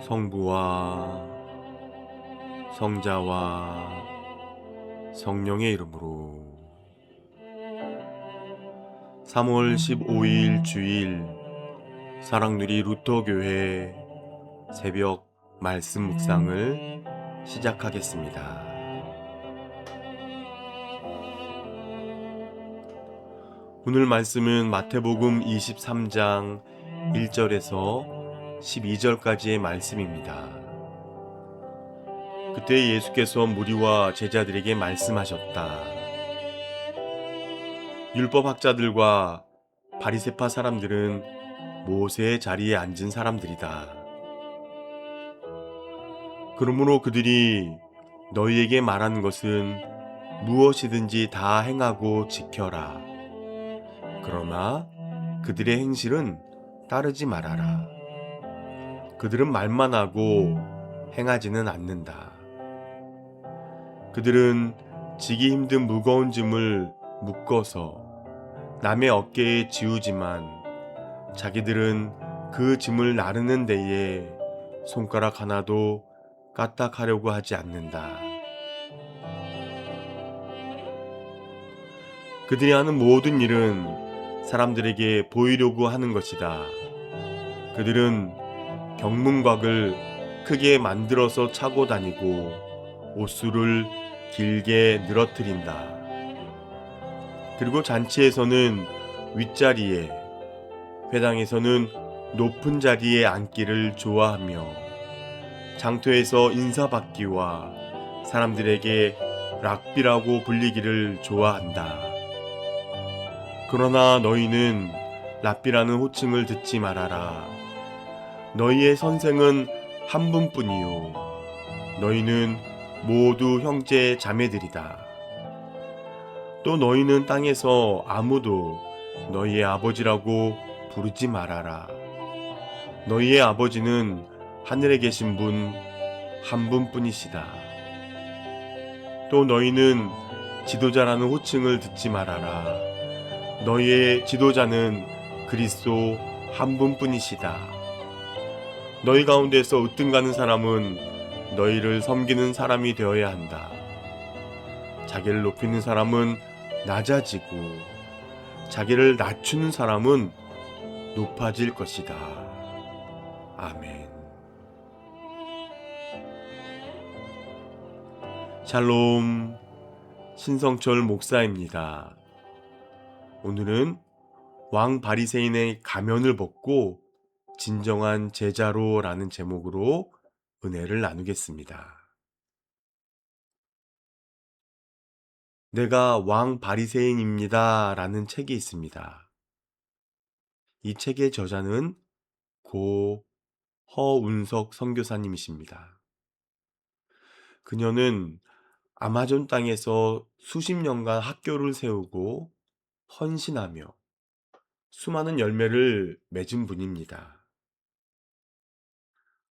성부와 성자와 성령의 이름으로 3월 15일 주일 사랑누리 루터교회 새벽 말씀 묵상을 시작하겠습니다. 오늘 말씀은 마태복음 23장 1절에서 12절까지의 말씀입니다. 그때 예수께서 무리와 제자들에게 말씀하셨다. 율법학자들과 바리새파 사람들은 모세의 자리에 앉은 사람들이다. 그러므로 그들이 너희에게 말하는 것은 무엇이든지 다 행하고 지켜라. 그러나 그들의 행실은 따르지 말아라. 그들은 말만 하고 행하지는 않는다. 그들은 지기 힘든 무거운 짐을 묶어서 남의 어깨에 지우지만 자기들은 그 짐을 나르는 데에 손가락 하나도 까딱하려고 하지 않는다. 그들이 하는 모든 일은 사람들에게 보이려고 하는 것이다. 그들은 경문곽을 크게 만들어서 차고 다니고 옷수를 길게 늘어뜨린다. 그리고 잔치에서는 윗자리에, 회당에서는 높은 자리에 앉기를 좋아하며 장터에서 인사받기와 사람들에게 랍비라고 불리기를 좋아한다. 그러나 너희는 랍비라는 호칭을 듣지 말아라. 너희의 선생은 한 분뿐이요. 너희는 모두 형제 자매들이다. 또 너희는 땅에서 아무도 너희의 아버지라고 부르지 말아라. 너희의 아버지는 하늘에 계신 분 한 분뿐이시다. 또 너희는 지도자라는 호칭을 듣지 말아라. 너희의 지도자는 그리스도 한 분뿐이시다. 너희 가운데서 으뜸가는 사람은 너희를 섬기는 사람이 되어야 한다. 자기를 높이는 사람은 낮아지고 자기를 낮추는 사람은 높아질 것이다. 아멘. 샬롬, 신성철 목사입니다. 오늘은 왕 바리새인의 가면을 벗고 진정한 제자로라는 제목으로 은혜를 나누겠습니다. 내가 왕 바리새인입니다 라는 책이 있습니다. 이 책의 저자는 고 허운석 선교사님이십니다. 그녀는 아마존 땅에서 수십 년간 학교를 세우고 헌신하며 수많은 열매를 맺은 분입니다.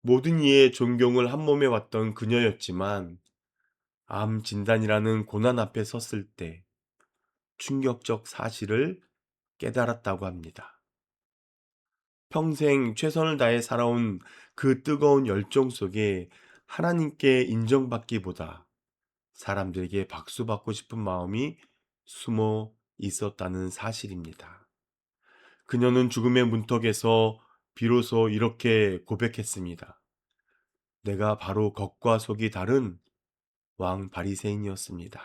모든 이의 존경을 한 몸에 왔던 그녀였지만 암 진단이라는 고난 앞에 섰을 때 충격적 사실을 깨달았다고 합니다. 평생 최선을 다해 살아온 그 뜨거운 열정 속에 하나님께 인정받기보다 사람들에게 박수받고 싶은 마음이 숨어 있었다는 사실입니다. 그녀는 죽음의 문턱에서 비로소 이렇게 고백했습니다. 내가 바로 겉과 속이 다른 왕 바리새인이었습니다.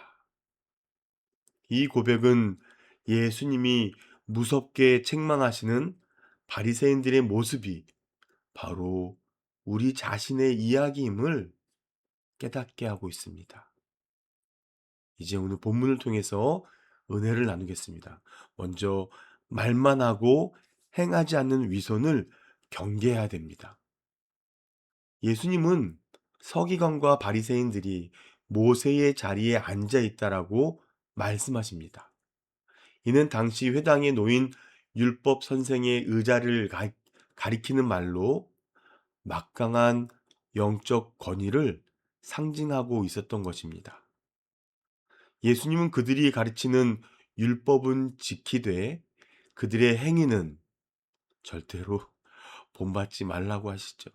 이 고백은 예수님이 무섭게 책망하시는 바리새인들의 모습이 바로 우리 자신의 이야기임을 깨닫게 하고 있습니다. 이제 오늘 본문을 통해서 은혜를 나누겠습니다. 먼저 말만 하고 행하지 않는 위선을 경계해야 됩니다. 예수님은 서기관과 바리새인들이 모세의 자리에 앉아 있다라고 말씀하십니다. 이는 당시 회당에 놓인 율법 선생의 의자를 가리키는 말로 막강한 영적 권위를 상징하고 있었던 것입니다. 예수님은 그들이 가르치는 율법은 지키되 그들의 행위는 절대로 본받지 말라고 하시죠.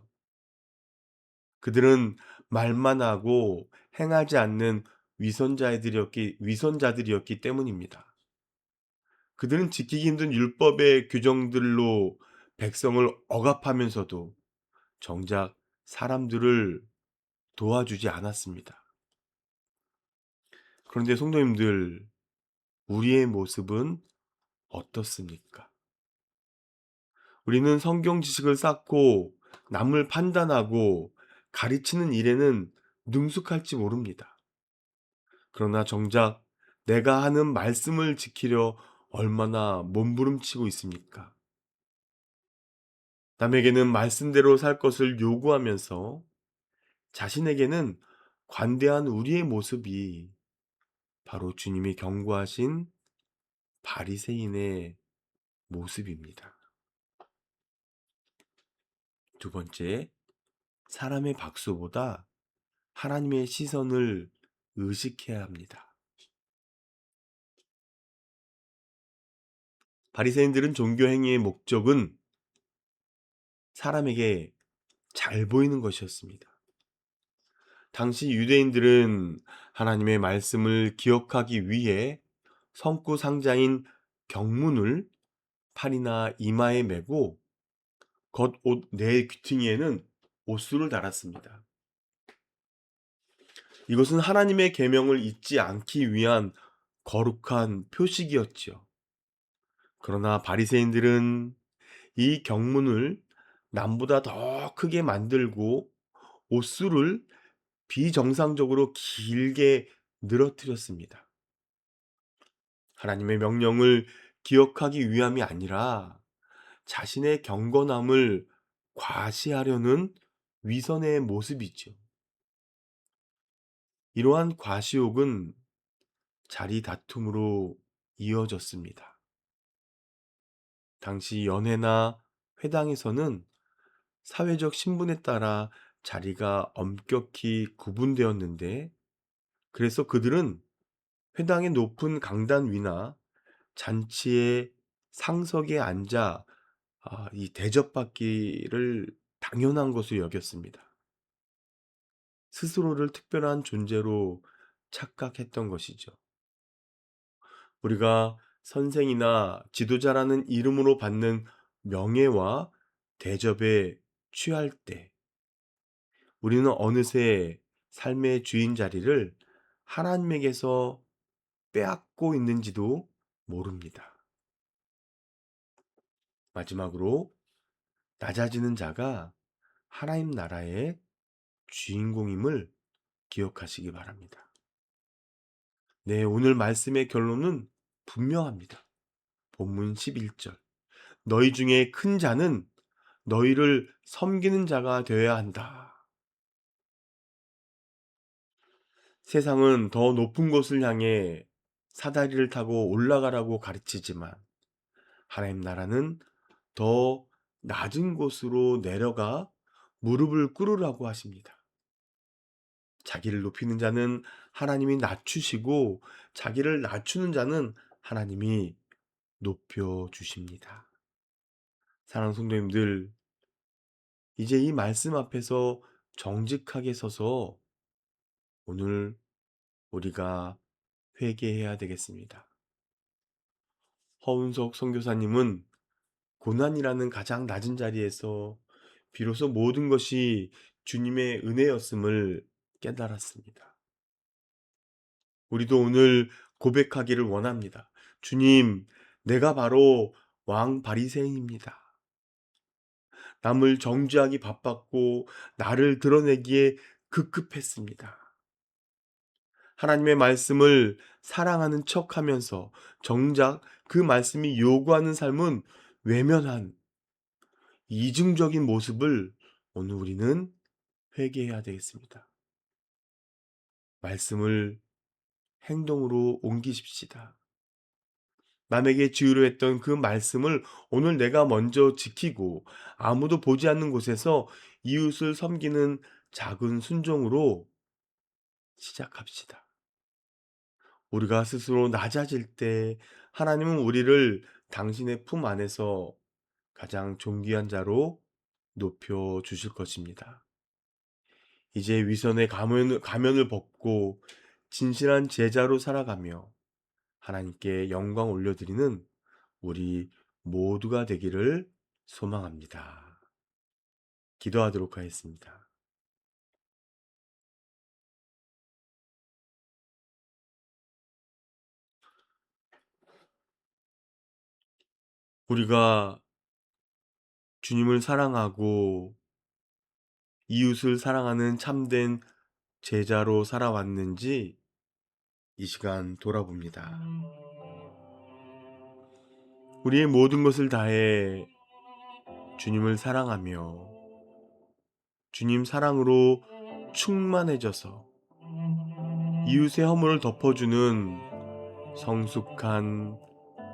그들은 말만 하고 행하지 않는 위선자들이었기 때문입니다. 그들은 지키기 힘든 율법의 규정들로 백성을 억압하면서도 정작 사람들을 도와주지 않았습니다. 그런데 성도님들, 우리의 모습은 어떻습니까? 우리는 성경 지식을 쌓고 남을 판단하고 가르치는 일에는 능숙할지 모릅니다. 그러나 정작 내가 하는 말씀을 지키려 얼마나 몸부림치고 있습니까? 남에게는 말씀대로 살 것을 요구하면서 자신에게는 관대한 우리의 모습이 바로 주님이 경고하신 바리새인의 모습입니다. 두 번째, 사람의 박수보다 하나님의 시선을 의식해야 합니다. 바리새인들은 종교 행위의 목적은 사람에게 잘 보이는 것이었습니다. 당시 유대인들은 하나님의 말씀을 기억하기 위해 성구 상자인 경문을 팔이나 이마에 메고 겉옷 네 귀퉁이에는 옷수를 달았습니다. 이것은 하나님의 계명을 잊지 않기 위한 거룩한 표식이었지요. 그러나 바리새인들은 이 경문을 남보다 더 크게 만들고 옷수를 비정상적으로 길게 늘어뜨렸습니다. 하나님의 명령을 기억하기 위함이 아니라 자신의 경건함을 과시하려는 위선의 모습이죠. 이러한 과시욕은 자리 다툼으로 이어졌습니다. 당시 연회나 회당에서는 사회적 신분에 따라 자리가 엄격히 구분되었는데, 그래서 그들은 회당의 높은 강단 위나 잔치의 상석에 앉아 이 대접받기를 당연한 것으로 여겼습니다. 스스로를 특별한 존재로 착각했던 것이죠. 우리가 선생이나 지도자라는 이름으로 받는 명예와 대접에 취할 때 우리는 어느새 삶의 주인 자리를 하나님에게서 빼앗고 있는지도 모릅니다. 마지막으로, 낮아지는 자가 하나님 나라의 주인공임을 기억하시기 바랍니다. 네, 오늘 말씀의 결론은 분명합니다. 본문 11절. 너희 중에 큰 자는 너희를 섬기는 자가 되어야 한다. 세상은 더 높은 곳을 향해 사다리를 타고 올라가라고 가르치지만 하나님 나라는 더 낮은 곳으로 내려가 무릎을 꿇으라고 하십니다. 자기를 높이는 자는 하나님이 낮추시고 자기를 낮추는 자는 하나님이 높여 주십니다. 사랑하는 성도님들, 이제 이 말씀 앞에서 정직하게 서서 오늘 우리가 회개해야 되겠습니다. 허운석 선교사님은 고난이라는 가장 낮은 자리에서 비로소 모든 것이 주님의 은혜였음을 깨달았습니다. 우리도 오늘 고백하기를 원합니다. 주님, 내가 바로 왕 바리새인입니다. 남을 정죄하기 바빴고 나를 드러내기에 급급했습니다. 하나님의 말씀을 사랑하는 척하면서 정작 그 말씀이 요구하는 삶은 외면한 이중적인 모습을 오늘 우리는 회개해야 되겠습니다. 말씀을 행동으로 옮기십시다. 남에게 주의로 했던 그 말씀을 오늘 내가 먼저 지키고 아무도 보지 않는 곳에서 이웃을 섬기는 작은 순종으로 시작합시다. 우리가 스스로 낮아질 때 하나님은 우리를 당신의 품 안에서 가장 존귀한 자로 높여 주실 것입니다. 이제 위선의 가면을 벗고 진실한 제자로 살아가며 하나님께 영광 올려드리는 우리 모두가 되기를 소망합니다. 기도하도록 하겠습니다. 우리가 주님을 사랑하고 이웃을 사랑하는 참된 제자로 살아왔는지 이 시간 돌아봅니다. 우리의 모든 것을 다해 주님을 사랑하며 주님 사랑으로 충만해져서 이웃의 허물을 덮어주는 성숙한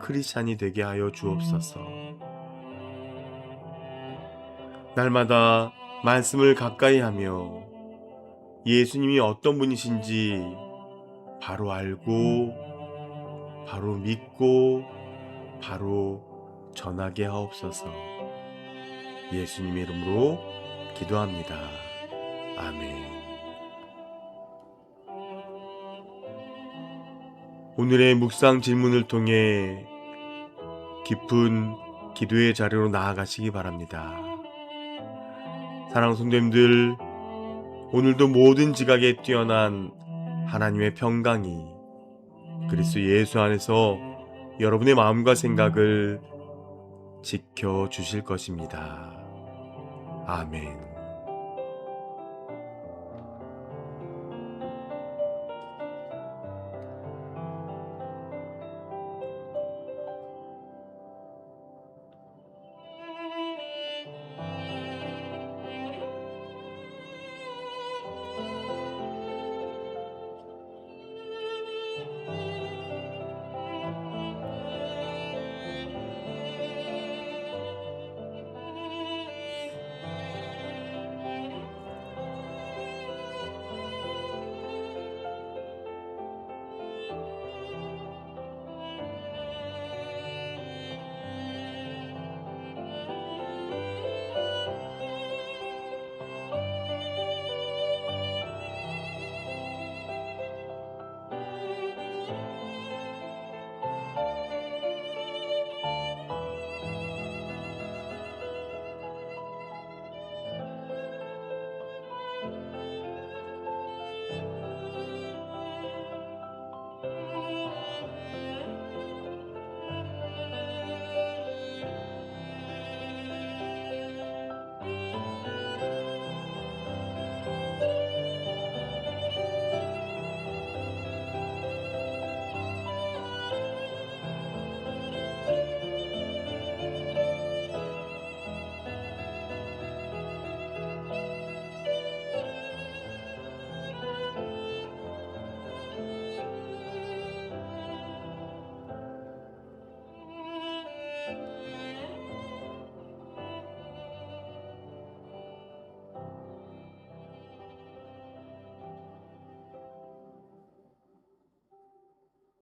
크리스찬이 되게 하여 주옵소서. 날마다 말씀을 가까이 하며 예수님이 어떤 분이신지 바로 알고 바로 믿고 바로 전하게 하옵소서. 예수님의 이름으로 기도합니다. 아멘. 오늘의 묵상 질문을 통해 깊은 기도의 자리로 나아가시기 바랍니다. 사랑하는 성도님들, 오늘도 모든 지각에 뛰어난 하나님의 평강이 그리스도 예수 안에서 여러분의 마음과 생각을 지켜주실 것입니다. 아멘.